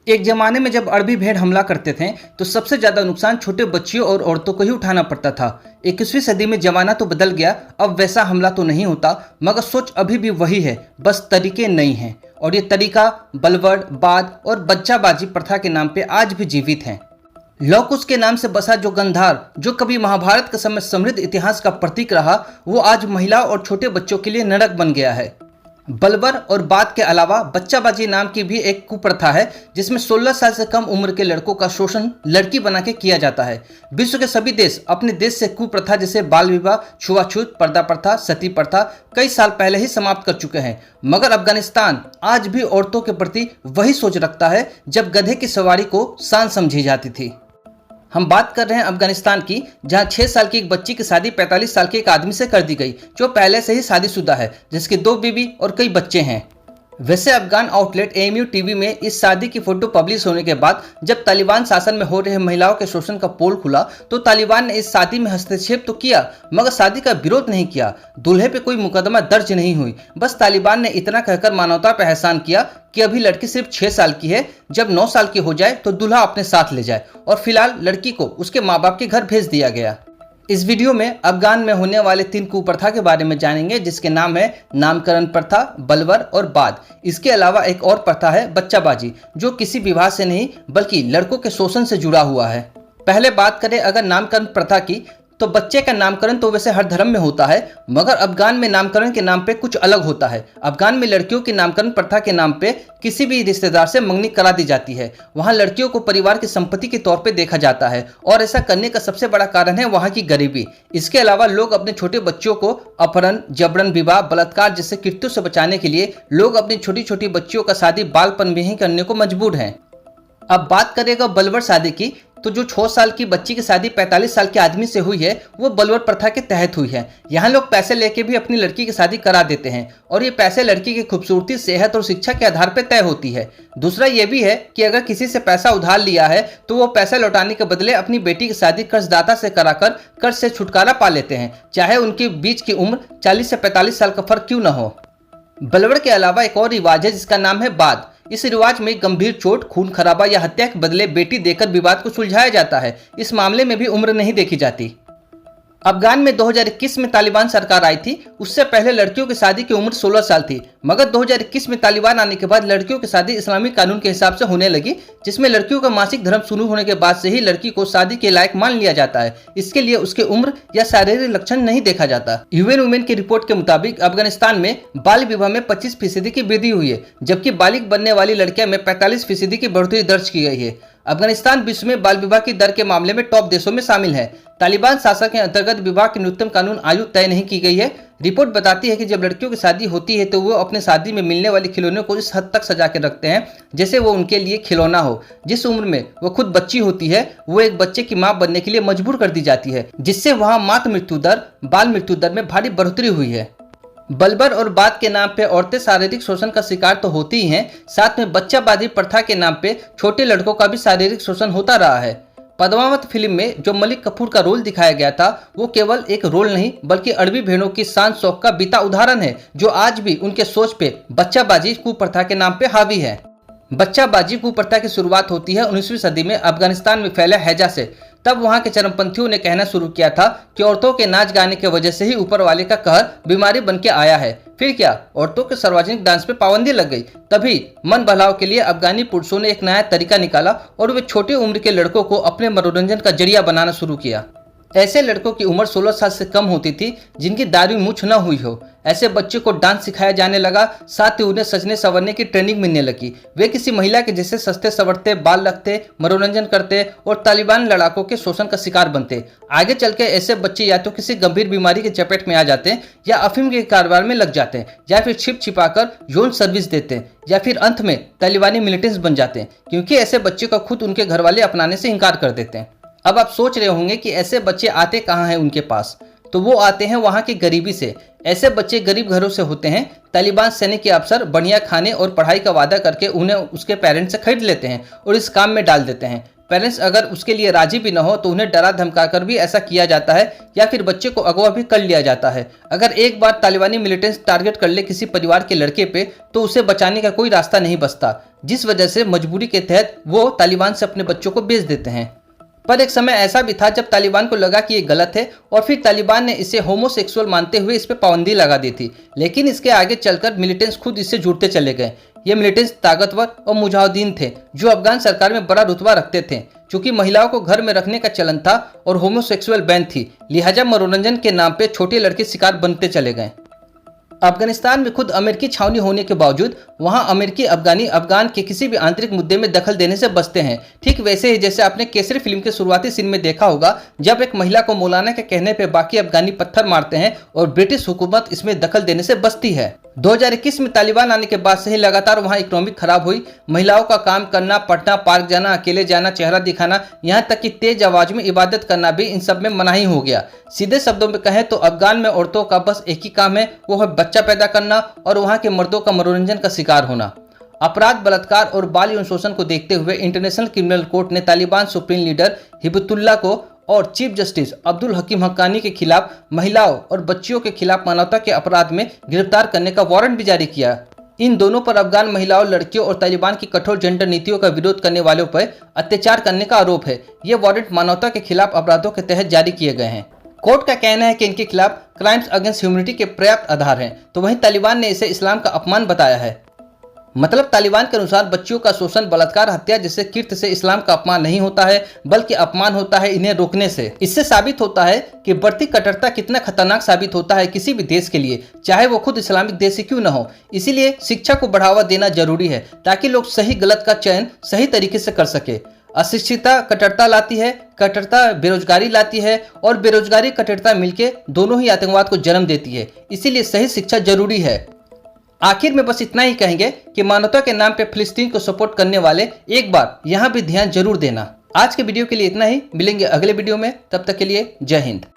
एक जमाने में जब अरबी भेड़ हमला करते थे तो सबसे ज्यादा नुकसान छोटे बच्चियों और औरतों को ही उठाना पड़ता था। 21वीं सदी में जमाना तो बदल गया, अब वैसा हमला तो नहीं होता, मगर सोच अभी भी वही है, बस तरीके नहीं हैं। और ये तरीका बलवड़, बाद और बच्चाबाजी प्रथा के नाम पे आज भी जीवित है। लौकुश के नाम से बसा जो गंधार, जो कभी महाभारत के समय समृद्ध इतिहास का प्रतीक रहा, वो आज महिला और छोटे बच्चों के लिए नरक बन गया है। बलवर और बात के अलावा बच्चाबाजी नाम की भी एक कुप्रथा है, जिसमें 16 साल से कम उम्र के लड़कों का शोषण लड़की बना के किया जाता है। विश्व के सभी देश अपने देश से कुप्रथा जैसे बाल विवाह, छुआछूत, पर्दा प्रथा, सती प्रथा कई साल पहले ही समाप्त कर चुके हैं, मगर अफगानिस्तान आज भी औरतों के प्रति वही सोच रखता है जब गधे की सवारी को शान समझी जाती थी। हम बात कर रहे हैं अफगानिस्तान की, जहां 6 साल की एक बच्ची की शादी 45 साल के एक आदमी से कर दी गई, जो पहले से ही शादीशुदा है, जिसकी 2 बीवी और कई बच्चे हैं। वैसे अफगान आउटलेट एएमयू टीवी में इस शादी की फोटो पब्लिश होने के बाद जब तालिबान शासन में हो रहे महिलाओं के शोषण का पोल खुला तो तालिबान ने इस शादी में हस्तक्षेप तो किया, मगर शादी का विरोध नहीं किया। दूल्हे पे कोई मुकदमा दर्ज नहीं हुई, बस तालिबान ने इतना कहकर मानवता पर एहसान किया कि अभी लड़की सिर्फ 6 साल की है, जब 9 साल की हो जाए तो दूल्हा अपने साथ ले जाए, और फिलहाल लड़की को उसके माँ बाप के घर भेज दिया गया। इस वीडियो में अफगान में होने वाले 3 कुप्रथा के बारे में जानेंगे, जिसके नाम है नामकरण प्रथा, बलवर और बाद। इसके अलावा एक और प्रथा है बच्चाबाजी, जो किसी विवाह से नहीं बल्कि लड़कों के शोषण से जुड़ा हुआ है। पहले बात करें अगर नामकरण प्रथा की, तो बच्चे का नामकरण तो वैसे हर धर्म में होता है, मगर अफगान में नामकरण के नाम पे कुछ अलग होता है। अफगान में लड़कियों की नामकरण प्रथा के नाम पे किसी भी रिश्तेदार से मंगनी करा दी जाती है। वहाँ लड़कियों को परिवार की संपत्ति के तौर पे देखा जाता है, और ऐसा करने का सबसे बड़ा कारण है वहाँ की गरीबी। इसके अलावा लोग अपने छोटे बच्चों को अपहरण, जबरन विवाह, बलात्कार जैसे कृत्यों से बचाने के लिए लोग अपनी छोटी छोटी बच्चियों का शादी बालपन में ही करने को मजबूर हैं। अब बात करेगा बलवर शादी की, तो जो 6 साल की बच्ची की शादी 45 साल के आदमी से हुई है, वो बलवर प्रथा के तहत हुई है। यहाँ लोग पैसे लेके भी अपनी लड़की की शादी करा देते हैं, और ये पैसे लड़की की खूबसूरती, सेहत और शिक्षा के आधार पर तय होती है। दूसरा ये भी है कि अगर किसी से पैसा उधार लिया है तो वो पैसा लौटाने के बदले अपनी बेटी की शादी कर्जदाता से कराकर कर्ज से छुटकारा पा लेते हैं, चाहे उनके बीच की उम्र 40 से 45 साल का फर्क क्यों न हो। बलवर के अलावा एक और रिवाज है जिसका नाम है बाद। इस रिवाज में गंभीर चोट, खून खराबा या हत्या के बदले बेटी देकर विवाद को सुलझाया जाता है। इस मामले में भी उम्र नहीं देखी जाती। अफगान में 2021 में तालिबान सरकार आई थी, उससे पहले लड़कियों की शादी की उम्र 16 साल थी, मगर 2021 में तालिबान आने के बाद लड़कियों की शादी इस्लामिक कानून के हिसाब से होने लगी, जिसमें लड़कियों का मासिक धर्म शुरू होने के बाद से ही लड़की को शादी के लायक मान लिया जाता है। इसके लिए उसके उम्र या शारीरिक लक्षण नहीं देखा जाता। यूएन वुमेन की रिपोर्ट के मुताबिक अफगानिस्तान में बाल विवाह में 25% की वृद्धि हुई है, जबकि बालिग बनने वाली लड़कियां में 45% की बढ़ोतरी दर्ज की गई है। अफगानिस्तान विश्व में बाल विवाह की दर के मामले में टॉप देशों में शामिल है। तालिबान शासन के अंतर्गत विवाह की न्यूनतम कानून आयु तय नहीं की गई है। रिपोर्ट बताती है कि जब लड़कियों की शादी होती है तो वो अपने शादी में मिलने वाली खिलौनों को इस हद तक सजा के रखते हैं जैसे वो उनके लिए खिलौना हो। जिस उम्र में वो खुद बच्ची होती है, वो एक बच्चे की मां बनने के लिए मजबूर कर दी जाती है, जिससे वहाँ मातृ मृत्यु दर, बाल मृत्यु दर में भारी बढ़ोतरी हुई है। बलबर और बात के नाम पे औरतें शारीरिक शोषण का शिकार तो होती ही हैं, साथ में बच्चाबाजी प्रथा के नाम पे छोटे लड़कों का भी शारीरिक शोषण होता रहा है। पद्मावत फिल्म में जो मलिक कपूर का रोल दिखाया गया था, वो केवल एक रोल नहीं बल्कि अरबी भेड़ों की शान शौक का बीता उदाहरण है, जो आज भी उनके सोच पे बच्चाबाजी कुप्रथा के नाम पे हावी है। बच्चाबाजी कुप्रथा की शुरुआत होती है 19वीं सदी में अफगानिस्तान में फैले हैजा से। तब वहां के चरमपंथियों ने कहना शुरू किया था कि औरतों के नाच गाने की वजह से ही ऊपर वाले का कहर बीमारी बन के आया है। फिर क्या, औरतों के सार्वजनिक डांस पे पाबंदी लग गई। तभी मन बहलाव के लिए अफगानी पुरुषों ने एक नया तरीका निकाला और वे छोटे उम्र के लड़कों को अपने मनोरंजन का जरिया बनाना शुरू किया। ऐसे लड़कों की उम्र 16 साल से कम होती थी जिनकी दाढ़ी मूंछ न हुई हो। ऐसे बच्चे को डांस सिखाया जाने लगा, साथ ही उन्हें सजने संवरने की ट्रेनिंग मिलने लगी। वे किसी महिला के जैसे सस्ते संवरते, बाल रखते, मनोरंजन करते और तालिबान लड़ाकों के शोषण का शिकार बनते। आगे चल के ऐसे बच्चे या तो किसी गंभीर बीमारी के चपेट में आ जाते हैं, या अफीम के कारोबार में लग जाते हैं, या फिर छिप छिपाकर यौन सर्विस देते हैं, या फिर अंत में तालिबानी मिलिटेंट्स बन जाते हैं, क्योंकि ऐसे बच्चे को खुद उनके घर वाले अपनाने से इनकार कर देते हैं। अब आप सोच रहे होंगे कि ऐसे बच्चे आते कहाँ हैं उनके पास, तो वो आते हैं वहाँ की गरीबी से। ऐसे बच्चे गरीब घरों से होते हैं। तालिबान सैनिक के अफसर बढ़िया खाने और पढ़ाई का वादा करके उन्हें उसके पेरेंट्स से खरीद लेते हैं और इस काम में डाल देते हैं। पेरेंट्स अगर उसके लिए राजी भी न हो तो उन्हें डरा धमका कर भी ऐसा किया जाता है या फिर बच्चे को अगवा भी कर लिया जाता है। अगर एक बार तालिबानी मिलिटेंट्स टारगेट कर ले किसी परिवार के लड़के पे तो उसे बचाने का कोई रास्ता नहीं बचता, जिस वजह से मजबूरी के तहत वो तालिबान से अपने बच्चों को बेच देते हैं। पर एक समय ऐसा भी था जब तालिबान को लगा कि ये गलत है और फिर तालिबान ने इसे होमोसेक्सुअल मानते हुए इस पर पाबंदी लगा दी थी। लेकिन इसके आगे चलकर मिलिटेंट्स खुद इससे जुड़ते चले गए। ये मिलिटेंट्स ताकतवर और मुजाहिदीन थे जो अफगान सरकार में बड़ा रुतबा रखते थे। चूंकि महिलाओं को घर में रखने का चलन था और होमोसेक्सुअल बैन थी, लिहाजा मनोरंजन के नाम पे छोटे लड़के शिकार बनते चले गए। अफगानिस्तान में खुद अमेरिकी छावनी होने के बावजूद वहां अमेरिकी अफगानी अफगान के किसी भी आंतरिक मुद्दे में दखल देने से बचते हैं। ठीक वैसे ही जैसे आपने केसरी फिल्म के शुरुआती सीन में देखा होगा, जब एक महिला को मौलाना के कहने पर बाकी अफगानी पत्थर मारते हैं और ब्रिटिश हुकूमत इसमें दखल देने से बचती है। 2021 में तालिबान आने के बाद से ही लगातार वहां इकोनॉमिक खराब हुई। महिलाओं का काम करना, पढ़ना, पार्क जाना, अकेले जाना, चेहरा दिखाना, यहाँ तक कि तेज आवाज में इबादत करना भी इन सब में मनाही हो गया। सीधे शब्दों में कहें तो अफगान में औरतों का बस एक ही काम है, वो है बच्चा पैदा करना और वहाँ के मर्दों का मनोरंजन का शिकार होना। अपराध, बलात्कार और बाल यौन शोषण को देखते हुए इंटरनेशनल क्रिमिनल कोर्ट ने तालिबान सुप्रीम लीडर हिबतुल्लाह को और चीफ जस्टिस अब्दुल हकीम हक्कानी के खिलाफ महिलाओं और बच्चियों के खिलाफ मानवता के अपराध में गिरफ्तार करने का वारंट भी जारी किया। इन दोनों पर अफगान महिलाओं, लड़कियों और तालिबान की कठोर जेंडर नीतियों का विरोध करने वालों पर अत्याचार करने का आरोप है। ये वारंट मानवता के खिलाफ अपराधों के तहत जारी किए गए हैं। कोर्ट का कहना है कि इनके खिलाफ क्राइम्स अगेंस्ट ह्यूमैनिटी के पर्याप्त आधार हैं, तो वहीं तालिबान ने इसे इस्लाम का अपमान बताया है। मतलब तालिबान के अनुसार बच्चियों का शोषण, बलात्कार, हत्या जैसे कृत्य से इस्लाम का अपमान नहीं होता है, बल्कि अपमान होता है इन्हें रोकने से। इससे साबित होता है कि बढ़ती कट्टरता कितना खतरनाक साबित होता है किसी भी देश के लिए, चाहे वो खुद इस्लामिक देश ही क्यों न हो। इसीलिए शिक्षा को बढ़ावा देना जरूरी है ताकि लोग सही गलत का चयन सही तरीके से कर सके। अशिक्षितता कट्टरता लाती है, कट्टरता बेरोजगारी लाती है और बेरोजगारी कट्टरता मिलके दोनों ही आतंकवाद को जन्म देती है। इसीलिए सही शिक्षा जरूरी है। आखिर में बस इतना ही कहेंगे कि मानवता के नाम पे फिलिस्तीन को सपोर्ट करने वाले एक बार यहाँ भी ध्यान जरूर देना। आज के वीडियो के लिए इतना ही, मिलेंगे अगले वीडियो में, तब तक के लिए जय हिंद।